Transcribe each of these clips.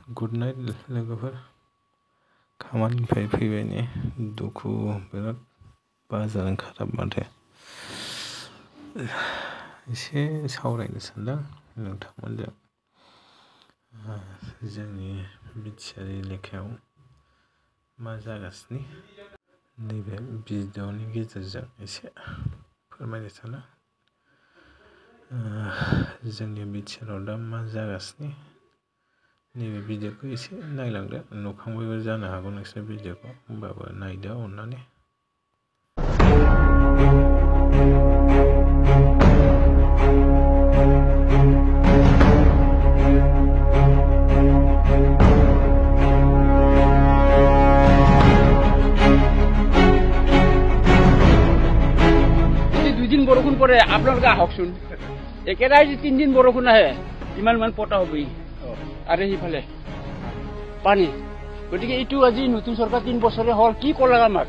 Good night लोगोफोर खामानिनिफ्राय फैबाय ने दुखु बिराद बाजारानो खाराब माथो एसे सावरायनो सानदों नोंथांमोनजों जोंनि बिटिआर एलेकायाव मा जागासिनो नैबे भिडिअनि गेजेरजों एसे फोरमायनो सानो जोंनि बिटिआराव दा मा जागासिनो नैबे भिडिअखौ एसे नायलांदो नुखांबायबो जानो हागौ नोंसोर भिडिअखौ होमबाबो नायदो अननानै দুদিন বৰষুণ পৰে আপোনালোকে আহকচোন একেৰাহে 3 দিন বৰষুণ আহে ইমান পটা হ'বই আৰু সিফালে পানী গতিকে এইটো আজি নতুন চৰকাৰ 3 বছৰে হ'ল কি ক'লা আমাক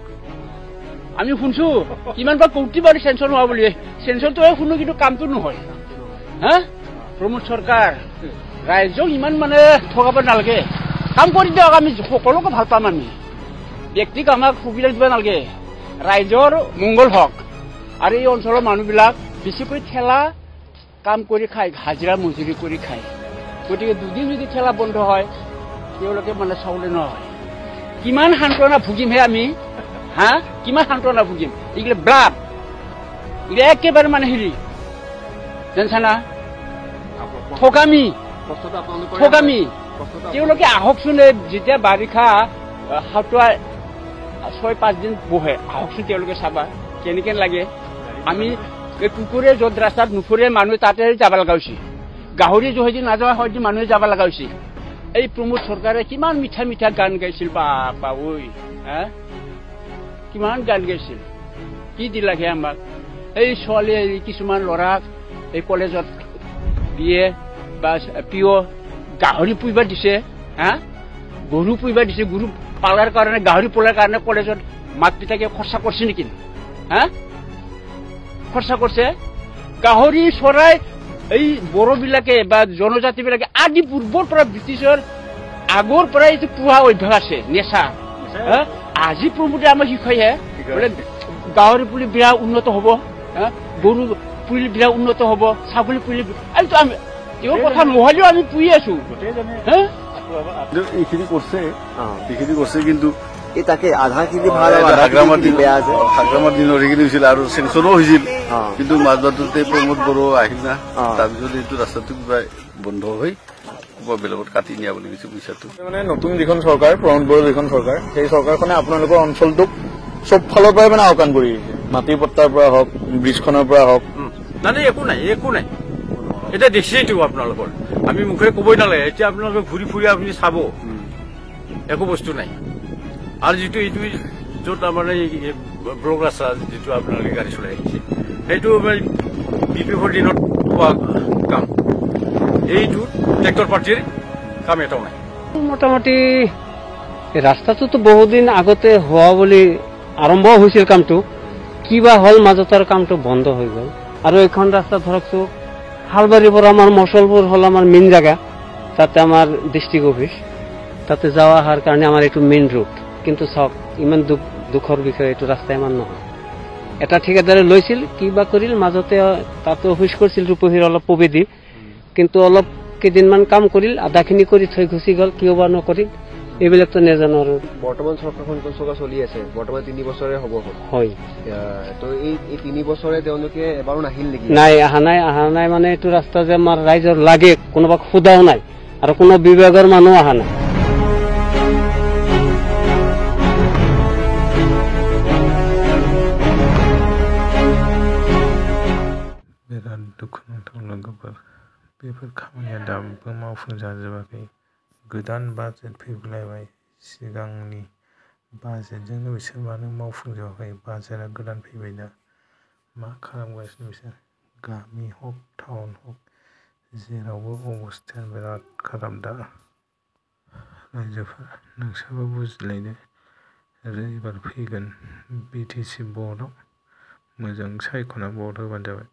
আমি শুনছো কিমান বা কোটি বাৰি চেনচন হোৱা বুলি চেনচনটো শুনো কিন্তু কামটো নহয় হা প্ৰমোদ চৰকাৰ ৰাইজক ইমান মানে ঠগাব নালাগে কাম কৰি দিয়ক আমি সকলোকে ভাল পাম আমি ব্যক্তিক আমাক সুবিধা দিব নালাগে ৰাইজৰ মংগল হওক আৰু এই অঞ্চলৰ মানুহবিলাক বেছিকৈ ঠেলা কাম কৰি খায় হাজিৰা মজুৰি কৰি খায় গতিকে দুদিন যদি ঠেলা বন্ধ হয় তেওঁলোকে মানে চাউলে নহয় কিমান সান্তনা ভুগিমহে আমি হা কিমান সান্তনা ভুগিম এইগিলা ব্লাড এইগিলা একেবাৰে মানে হেৰি জানছানা ঠগামি তেওঁলোকে আহকচোন যেতিয়া বাৰিষা সাতোৱা 6-5 দিন বহে আহকচোন তেওঁলোকে চাবা কেনেকে লাগে আমি কুকুৰে য'ত ৰাস্তাত নুফুৰে মানুহ তাতে যাব লগা হৈছে গাহৰি যদি নাযায় হয়তো মানুহে যাব লগা হৈছে এই প্ৰমোদ চৰকাৰে কিমান মিঠা মিঠা গান গাইছিল বাপা ঐ হা কিমান গান গাইছিল কি দিলাগে আমাক এই ছোৱালী কিছুমান ল'ৰাক এই কলেজত দিয়ে বা পিঅ গাহৰি পুহিব দিছে হা গৰু পুহিব দিছে গৰু পালাৰ কাৰণে গাহৰি পোলাৰ কাৰণে কলেজত মাক পিতাকে খৰচা কৰিছে নেকি হা খৰচা কৰিছে গাহৰি চৰাই এই বড়োবিলাকে বা জনজাতিবিলাকে আদি পূৰ্বৰ পৰা ব্ৰিটিছৰ আগৰ পৰা এইটো পোহা অভ্যাস আছে নেচা আজি প্ৰমোদে আমাক শিকাইহে বোলে গাহৰি পুলি বিৰাট উন্নত হ'ব গৰু পুলি বিৰাট উন্নত হ'ব ছাগলী পুলি এইটো আমি এইবোৰ কথা নহ'লেও আমি পুহি আছো এইখিনি কৰিছে কিন্তু তাকে আধাখিনি ভাল হাগ্ৰামাৰ দিনৰ সেইখিনি হৈছিল আৰু চেংচনো হৈছিল কিন্তু মাজবাটতে প্ৰমোদ বড়ো আহিল না তাৰপিছত এইটো ৰাস্তাটো কিবা বন্ধ হৈ বেলেগত কাটি নিয়া বুলি কৈছে পইচাটো মানে নতুন যিখন চৰকাৰ প্ৰমোদ বড়ো যিখন চৰকাৰ সেই চৰকাৰখনে আপোনালোকৰ অঞ্চলটোক চব ফালৰ পৰাই মানে আওকাণ কৰি আহিছে মাটিৰ পট্টাৰ পৰা হওক ব্ৰিজখনৰ পৰা হওক নাই একো নাই এতিয়া দেখিছেইতো আপোনালোকৰ আমি মুখেৰে ক'বই নালাগে এতিয়া আপোনালোকে ঘূৰি ফুৰি আপুনি চাব একো বস্তু নাই আৰু যিটো এইটো য'ত আমাৰ ব্লক ৰাস্তা যিটো আপোনালোকে গাড়ী চলাই আহিছে সেইটো বিপিএফৰ দিনত পোৱা কাম এইটো ট্ৰেক্টৰ পাৰ্টিৰ কাম এটাও নাই মোটামুটি ৰাস্তাটোতো বহুদিন আগতে হোৱা বুলি আৰম্ভ হৈছিল কামটো কিবা হ'ল মাজতৰ কামটো বন্ধ হৈ গ'ল আৰু এইখন ৰাস্তা ধৰকচোন হালবাৰীৰ পৰা আমাৰ মচলপুৰ হ'ল আমাৰ মেইন জেগা তাতে আমাৰ ডিষ্ট্ৰিক্ট অফিচ তাতে যোৱা অহাৰ কাৰণে আমাৰ এইটো মেইন ৰোড কিন্তু চাওক ইমান দুখৰ বিষয় এইটো ৰাস্তা ইমান নহয় এটা ঠিকাদাৰে লৈছিল কিবা কৰিল মাজতে তাতে অফিচ কৰিছিল ৰূপহীৰ অলপ প্ৰবেদি কিন্তু অলপ কেইদিনমান কাম কৰিল আধাখিনি কৰি থৈ গুচি গ'ল কিয় বা নকৰিল এইবিলাকতো নাজানো আৰু বৰ্তমান চৰকাৰখন চলি আছে বৰ্তমান 3 বছৰে হ'ব হয় তো এই 3 বছৰে তেওঁলোকে এবাৰো নাহিল নেকি নাই অহা নাই মানে এইটো ৰাস্তা যে আমাৰ ৰাইজৰ লাগে কোনোবাক সোধাও নাই আৰু কোনো বিভাগৰ মানুহ অহা নাই बिराद दुखुनांथाव लोगोफोर बेफोर खामानिया दाबो मावफुंजाजोबाखै गोदान बाजेट फैलायबाय सिगांनि बाजेटजोंनो बिसोर मानो मावफुंजोबाखै बाजेटआ गोदान फैबाय दा मा खालामगासिनो बिसोर गामि हक टाउन हक जेरावबो अबस्थाया बिराद खाराब दा रायजोफोर नोंसोरबो बुजिलायदो एबार फैगोन बिटिसि बर्डआव मोजां सायख'ना भट होबानो जाबाय।